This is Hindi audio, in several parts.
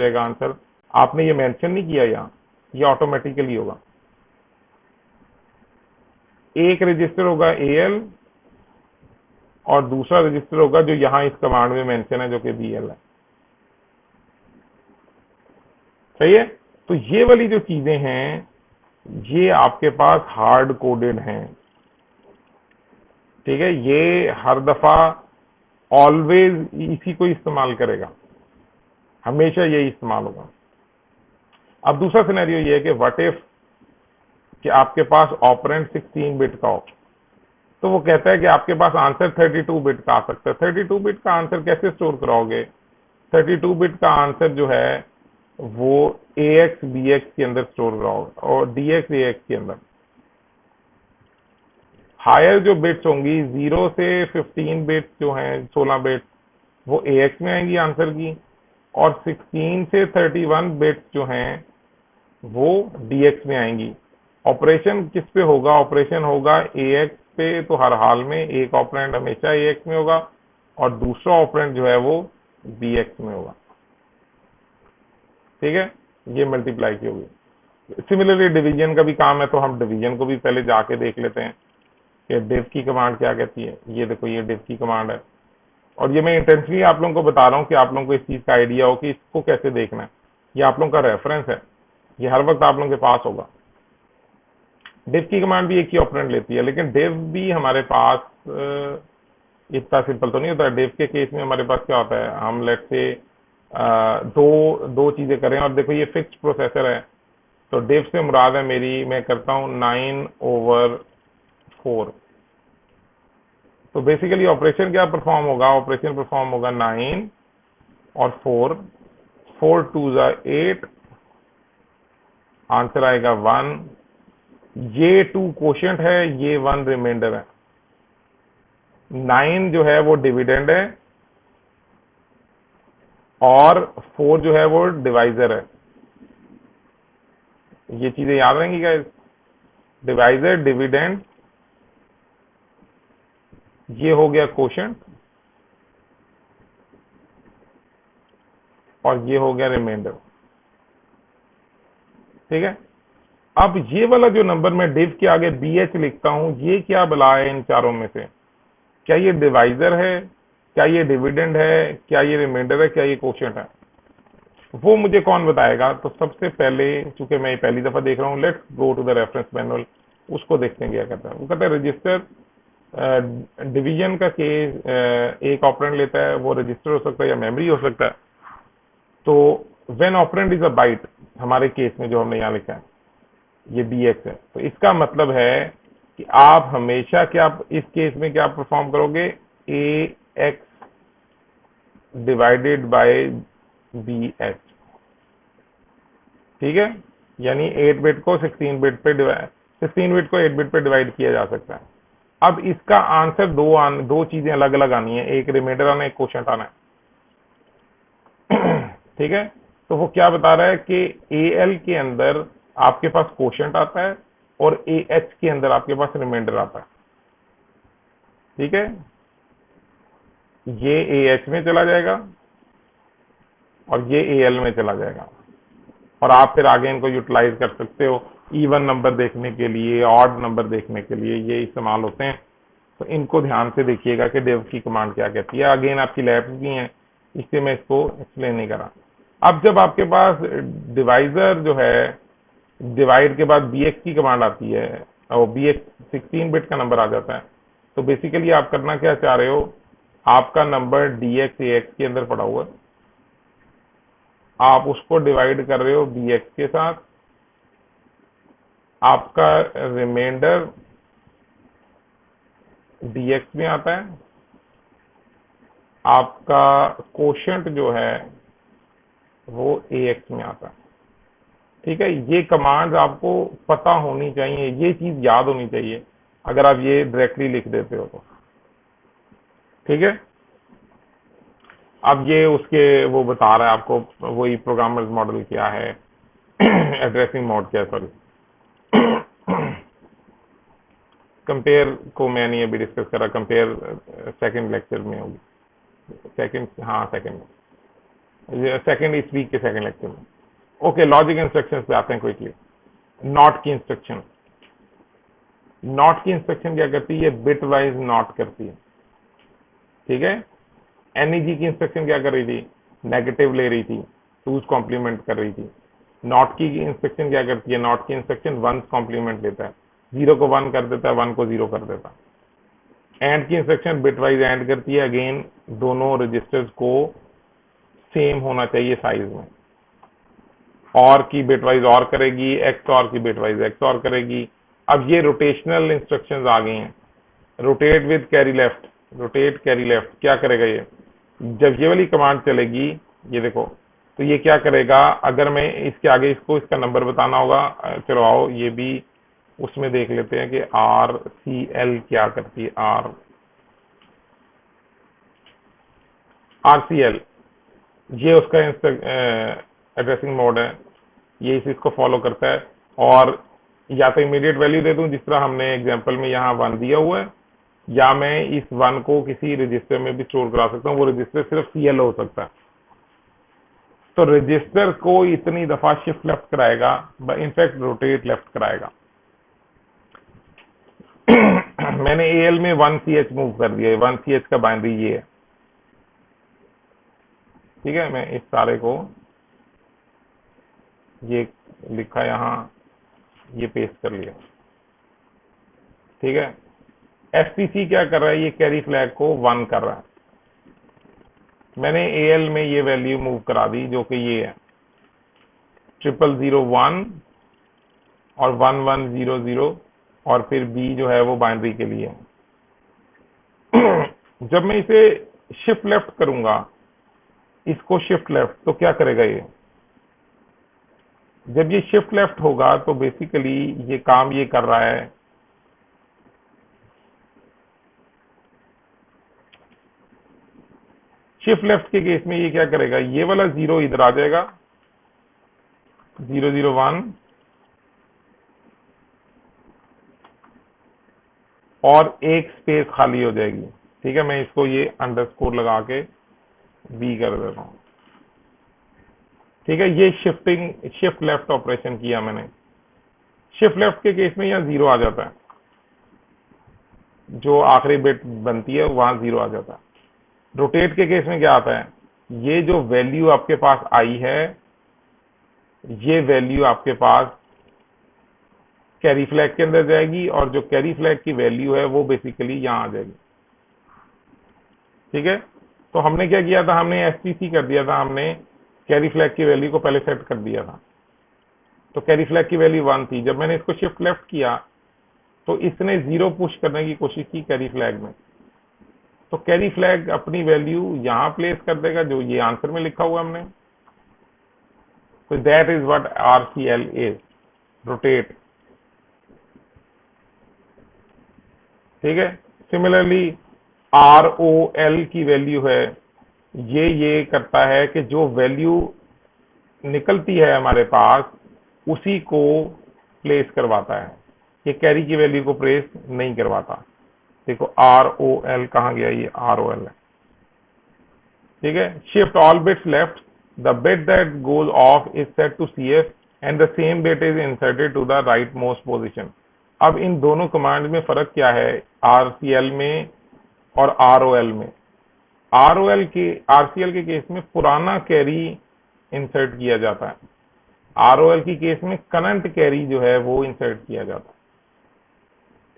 जाएगा आंसर। आपने ये मेंशन नहीं किया यहाँ, ये ऑटोमेटिकली होगा। एक रजिस्टर होगा AL और दूसरा रजिस्टर होगा जो यहाँ इस कमांड में मेंशन है, जो कि BL है। सही है। तो ये वाली जो चीजें हैं ये आपके पास हार्ड कोडेड हैं। ठीक है, ये हर दफा ऑलवेज इसी को इस्तेमाल करेगा, हमेशा यही इस्तेमाल होगा। अब दूसरा सिनेरियो ये है कि व्हाट इफ कि आपके पास ऑपरेंड 16 बिट का हो, तो वो कहता है कि आपके पास आंसर 32 बिट का आ सकता है। 32 बिट का आंसर कैसे स्टोर कराओगे? 32 बिट का आंसर जो है वो AX BX के अंदर स्टोर कराओगे और DX AX के अंदर। हायर जो बिट्स होंगी 0 से 15 बिट्स जो हैं, 16 बिट्स, वो AX में आएंगी आंसर की, और 16 से 31 बिट्स जो हैं वो DX में आएंगी। ऑपरेशन किस पे होगा? ऑपरेशन होगा AX पे, तो हर हाल में एक ऑपरेंड हमेशा AX में होगा और दूसरा ऑपरेंड जो है वो BX में होगा। ठीक है, ये मल्टीप्लाई की होगी। सिमिलरली डिवीजन का भी काम है, तो हम डिवीजन को भी पहले जाके देख लेते हैं कि डिव की कमांड क्या कहती है। ये देखो, ये डिव की कमांड है, और ये मैं इंटेंशनली आप लोगों को बता रहा हूँ कि आप लोगों को इस चीज का आइडिया हो कि इसको कैसे देखना है। ये आप लोगों का रेफरेंस है, ये हर वक्त आप लोगों के पास होगा। डिव की कमांड भी एक ही ऑपरेंड लेती है, लेकिन डिव भी हमारे पास इतना सिंपल तो नहीं होता। डिव के केस में हमारे पास क्या होता है, हम लेट से दो दो चीजें करें, और देखो ये फिक्स्ड प्रोसेसर है, तो डिव से मुराद है मेरी, मैं करता हूँ 9/4। तो बेसिकली ऑपरेशन क्या परफॉर्म होगा? ऑपरेशन परफॉर्म होगा 9 और 4, 4 2 8, आंसर आएगा 1। ये 2 क्वोशिएंट है, ये 1 रिमाइंडर है। 9 जो है वो डिविडेंड है और 4 जो है वो डिवाइजर है। ये चीजें याद रहेंगी गाइस, डिवाइजर, डिविडेंड, ये हो गया क्वोशिएंट, और ये हो गया रिमाइंडर। ठीक है, अब ये वाला जो नंबर मैं डिव के आगे BH लिखता हूं, ये क्या बला है इन चारों में से? क्या ये डिवाइजर है, क्या ये डिविडेंड है, क्या ये रिमाइंडर है, क्या ये क्वोशिएंट है? वो मुझे कौन बताएगा? तो सबसे पहले, चूंकि मैं पहली दफा देख रहा हूँ, let's go to the reference manual, उसको देखते हैं क्या कहता है। वो कहता है रजिस्टर डिवीजन का केस एक ऑपरेंड लेता है, वो रजिस्टर हो सकता है या मेमोरी हो सकता है। तो when operand is a byte, हमारे केस में जो हमने यहाँ लिखा है ये BX है, तो इसका मतलब है कि आप हमेशा क्या, इस केस में क्या परफॉर्म करोगे? AX divided by BH। ठीक है, यानी 8 बिट को 16 बिट पे 16 बिट को 8 बिट पे डिवाइड किया जा सकता है। अब इसका आंसर दो चीजें अलग अलग आनी है, एक रिमाइंडर आना है, एक क्वोशिएंट आना है। ठीक है, तो वो क्या बता रहा है कि AL के अंदर आपके पास क्वोशिएंट आता है और AH के अंदर आपके पास रिमाइंडर आता है। ठीक है, ये AH में चला जाएगा और ये AL में चला जाएगा, और आप फिर आगे इनको यूटिलाइज कर सकते हो इवन नंबर देखने के लिए, ऑड नंबर देखने के लिए, ये इस्तेमाल होते हैं। तो इनको ध्यान से देखिएगा कि डिव की कमांड क्या कहती है। अगेन आपकी लैब्स भी हैं, इसलिए मैं इसको एक्सप्लेन नहीं कर रहा। अब जब आपके पास डिवाइजर जो है, डिवाइड के बाद BX की कमांड आती है और BX 16 बिट का नंबर आ जाता है, तो बेसिकली आप करना क्या चाह रहे हो? आपका नंबर DX AX के अंदर पड़ा हुआ है, आप उसको डिवाइड कर रहे हो BX के साथ, आपका रिमाइंडर DX में आता है, आपका क्वोशिएंट जो है वो AX में आता है। ठीक है, ये कमांड्स आपको पता होनी चाहिए, ये चीज याद होनी चाहिए अगर आप ये डायरेक्टली लिख देते हो तो। ठीक है, अब ये उसके वो बता रहा है आपको, वही प्रोग्रामर्स मॉडल क्या है, एड्रेसिंग मोड क्या है, सॉरी। कंपेयर को मैं नहीं अभी डिस्कस कर रहा, कंपेयर सेकंड लेक्चर में होगी, सेकंड, हाँ सेकंड। सेकेंड इस वीक के सेकेंड लेक्चर में। ओके, लॉजिक इंस्ट्रक्शंस पे आते हैं क्विकली। नॉट की इंस्ट्रक्शन, नॉट की इंस्ट्रक्शन क्या करती है? बिट वाइज नॉट करती है, ठीक है। एनईजी की इंस्ट्रक्शन क्या कर रही थी? नेगेटिव ले रही थी, टूज कॉम्प्लीमेंट कर रही थी। नॉट की इंस्ट्रक्शन क्या करती है? नॉट की इंस्ट्रक्शन वंस कॉम्प्लीमेंट लेता है, 0 को 1 कर देता है, 1 को 0 कर देता है। एंड की इंस्ट्रक्शन बिटवाइज एंड करती है, अगेन दोनों रजिस्टर्स को सेम होना चाहिए साइज में। और की बिटवाइज और करेगी, एक्स और की बिटवाइज एक्स और करेगी। अब ये रोटेशनल इंस्ट्रक्शंस आ गई हैं। Rotate with carry left, rotate carry left क्या करेगा ये? जब ये वाली कमांड चलेगी, ये देखो, तो ये क्या करेगा? अगर मैं इसके आगे इसको इसका नंबर बताना होगा, चलो आओ ये भी उसमें देख लेते हैं कि RCL क्या करती है। RCL ये उसका एड्रेसिंग मोड है, ये इस इसको फॉलो करता है। और या तो इमीडिएट वैल्यू दे दूं जिस तरह हमने एग्जांपल में यहाँ 1 दिया हुआ है, या मैं इस 1 को किसी रजिस्टर में भी स्टोर करा सकता हूँ। वो रजिस्टर सिर्फ CL हो सकता है। तो रजिस्टर को इतनी दफा शिफ्ट लेफ्ट कराएगा, इनफैक्ट रोटेट लेफ्ट कराएगा। मैंने AL में 1CH मूव कर दिया है, 1CH का बाइनरी ये है, ठीक है। मैं इस सारे को ये लिखा यहाँ, ये पेस्ट कर लिया, ठीक है। FCC क्या कर रहा है? ये कैरी फ्लैग को 1 कर रहा है। मैंने AL में ये वैल्यू मूव करा दी जो कि ये है 0001 और 1100, और फिर B जो है वो बाइनरी के लिए है। जब मैं इसे शिफ्ट लेफ्ट करूंगा, इसको शिफ्ट लेफ्ट, तो क्या करेगा ये? जब ये शिफ्ट लेफ्ट होगा तो बेसिकली ये काम ये कर रहा है, शिफ्ट लेफ्ट के केस में ये क्या करेगा? ये वाला 0 इधर आ जाएगा, 001, और एक स्पेस खाली हो जाएगी, ठीक है। मैं इसको ये अंडरस्कोर लगा के B कर देता हूं, ठीक है। ये शिफ्ट लेफ्ट ऑपरेशन किया मैंने। शिफ्ट लेफ्ट के केस में यहाँ 0 आ जाता है, जो आखिरी बिट बनती है वहां 0 आ जाता है। रोटेट के केस में क्या आता है? ये जो वैल्यू आपके पास आई है, ये वैल्यू आपके पास कैरी फ्लैग के अंदर जाएगी, और जो कैरी फ्लैग की वैल्यू है वो बेसिकली यहाँ आ जाएगी, ठीक है। तो हमने क्या किया था? हमने STC कर दिया था, हमने कैरी फ्लैग की वैल्यू को पहले सेट कर दिया था। तो कैरी फ्लैग की वैल्यू 1 थी। जब मैंने इसको शिफ्ट लेफ्ट किया तो इसने 0 पुश करने की कोशिश की कैरी फ्लैग में, तो कैरी फ्लैग अपनी वैल्यू यहां प्लेस कर देगा जो ये आंसर में लिखा हुआ हमने। तो that is what RCL is, rotate, ठीक है। सिमिलरली ROL की वैल्यू है, ये करता है कि जो वैल्यू निकलती है हमारे पास उसी को प्लेस करवाता है, ये कैरी की वैल्यू को प्लेस नहीं करवाता। देखो ROL कहाँ गया? ये ROL है, ठीक है। Shift all bits left, the bit that goes off is set to CF and the same bit is inserted to the right most position. अब इन दोनों कमांड में फर्क क्या है? RCL में और ROL में। RCL के केस में पुराना कैरी इंसर्ट किया जाता है, ROL की केस में करंट कैरी जो है वो इंसर्ट किया जाता है,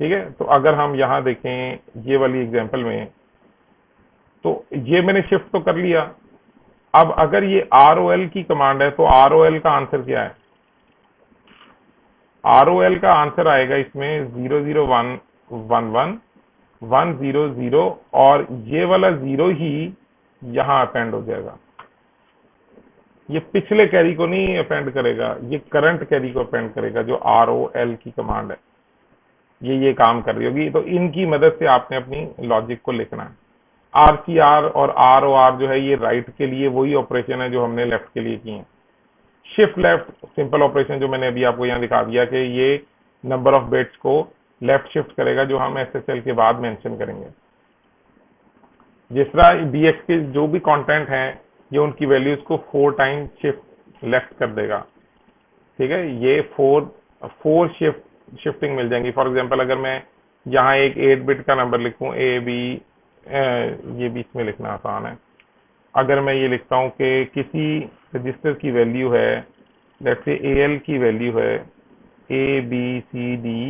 ठीक है। तो अगर हम यहां देखें ये वाली एग्जांपल में, तो ये मैंने शिफ्ट तो कर लिया। अब अगर ये ROL की कमांड है तो ROL का आंसर क्या है? ROL का आंसर आएगा इसमें 00111 100, और ये वाला 0 ही यहां अपेंड हो जाएगा। ये पिछले कैरी को नहीं अपेंड करेगा, ये करंट कैरी को अपेंड करेगा, जो ROL की कमांड है ये काम कर रही होगी। तो इनकी मदद से आपने अपनी लॉजिक को लिखना है। RCR और ROR जो है ये राइट के लिए वही ऑपरेशन है जो हमने लेफ्ट के लिए की है। शिफ्ट लेफ्ट सिंपल ऑपरेशन जो मैंने अभी आपको यहाँ दिखा दिया कि ये नंबर ऑफ बिट्स को लेफ्ट शिफ्ट करेगा, जो हम SSL के बाद मेंशन करेंगे। जिस तरह BX के जो भी कंटेंट है ये उनकी वैल्यूज को 4 टाइम शिफ्ट लेफ्ट कर देगा। ठीक है, ये 4 शिफ्टिंग मिल जाएंगी। फॉर एग्जांपल अगर मैं यहाँ एक 8 बिट का नंबर लिखूं ए बी, ये बीच में लिखना आसान है। अगर मैं ये लिखता हूँ कि किसी रजिस्टर की वैल्यू है, लेट्स से एल की वैल्यू है A B C D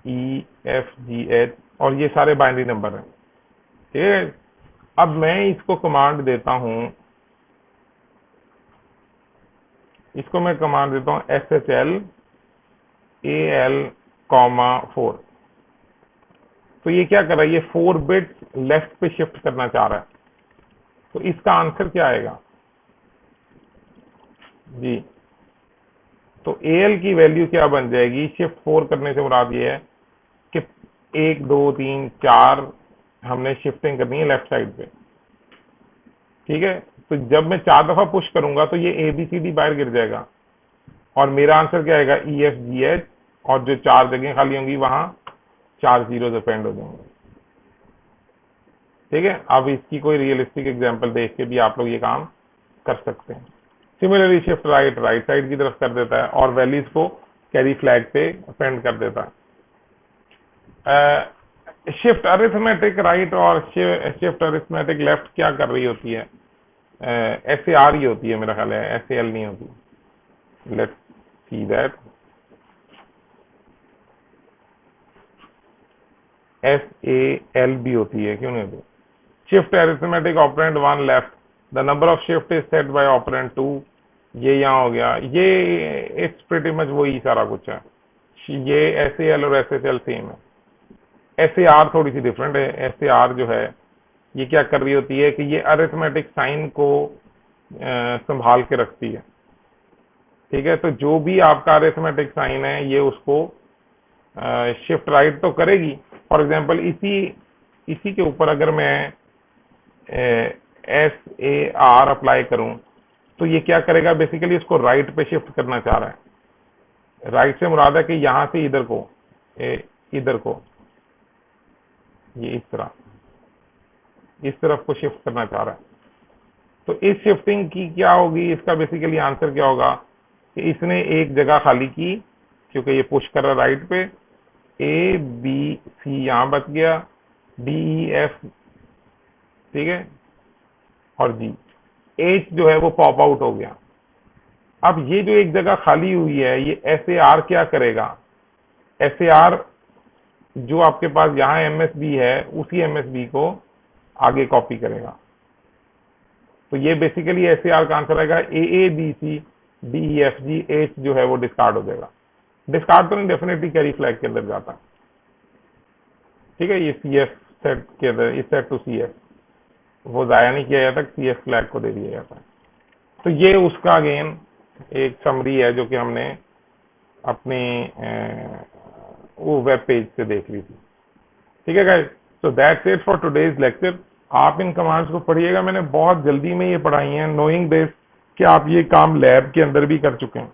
E F G H, और ये सारे बाइनरी नंबर हैं। ठीक है, अब मैं इसको कमांड देता हूं, इसको मैं कमांड देता हूं SHL AL, 4। तो ये क्या कर रहा है, ये 4 बिट लेफ्ट पे शिफ्ट करना चाह रहा है। तो इसका आंसर क्या आएगा जी? तो AL की वैल्यू क्या बन जाएगी? शिफ्ट 4 करने से मुराद ये है कि 1 2 3 4 हमने शिफ्टिंग करनी है लेफ्ट साइड पे। ठीक है, तो जब मैं 4 दफा पुश करूंगा तो ये ABCD बाहर गिर जाएगा और मेरा आंसर क्या आएगा EFGH, और जो 4 जगह खाली होंगी वहां 4 जीरो अपेंड हो जाएंगे। ठीक है, अब इसकी कोई रियलिस्टिक एग्जांपल देख के भी आप लोग ये काम कर सकते हैं। सिमिलरली शिफ्ट राइट साइड की तरफ कर देता है और वैल्यूज को कैरी फ्लैग पे अपेंड कर देता है। शिफ्ट अरिथमेटिक राइट और शिफ्ट अरिथमेटिक लेफ्ट क्या कर रही होती है? SAR ही होती है मेरा ख्याल है, SAL नहीं होती। Let's see that. SAL भी होती है, क्यों नहीं होती? Shift arithmetic operand 1 left, the number of shift is set by operand 2। ये यहाँ हो गया, ये इट्स प्रीटी मच वही सारा कुछ है। ये SAL और SHL सेम है। SAR थोड़ी सी डिफरेंट है। SAR जो है ये क्या कर रही होती है कि ये अरिथमेटिक साइन को संभाल के रखती है। ठीक है, तो जो भी आपका अरिथमेटिक साइन है ये उसको शिफ्ट राइट तो करेगी। फॉर एग्जांपल इसी के ऊपर अगर मैं SAR अप्लाई करूं तो ये क्या करेगा? बेसिकली इसको राइट पे शिफ्ट करना चाह रहा है। राइट से मुराद है कि यहां से इधर को, ये इस तरफ को शिफ्ट करना चाह रहा है। तो इस शिफ्टिंग की क्या होगी? इसका बेसिकली आंसर क्या होगा कि इसने एक जगह खाली की, क्योंकि ये पुश कर रहा है राइट पे। ABC यहां बच गया, DEF, ठीक है, और G, H जो है वो पॉप आउट हो गया। अब ये जो एक जगह खाली हुई है, ये SAR क्या करेगा? SAR जो आपके पास यहाँ MSB है, उसी MSB को आगे कॉपी करेगा। तो ये बेसिकली SAR का आंसर आएगा AABC DEFG, H जो है वो डिस्कार्ड हो जाएगा। डिस्कार्ड तो नहीं, डेफिनेटली कैरी फ्लैग के अंदर जाता। ठीक है, ये CF सेट के अंदर, इस सेट टू CF वो जाया नहीं किया जाता, CF फ्लैग को दे दिया जाता है। तो ये उसका अगेन एक समरी है जो कि हमने अपने वो वेब पेज से देख ली थी। ठीक है guys, so that's it for today's lecture. आप इन कमांड्स को पढ़िएगा, मैंने बहुत जल्दी में ये पढ़ाई हैं, नोइंग दिस कि आप ये काम लैब के अंदर भी कर चुके हैं।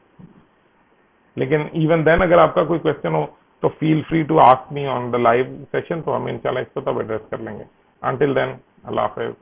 लेकिन इवन देन अगर आपका कोई क्वेश्चन हो तो feel free to ask me on the live session, तो हम इंशाल्लाह इसको तब एड्रेस कर लेंगे। अंटिल देन, अल्लाह हाफिज।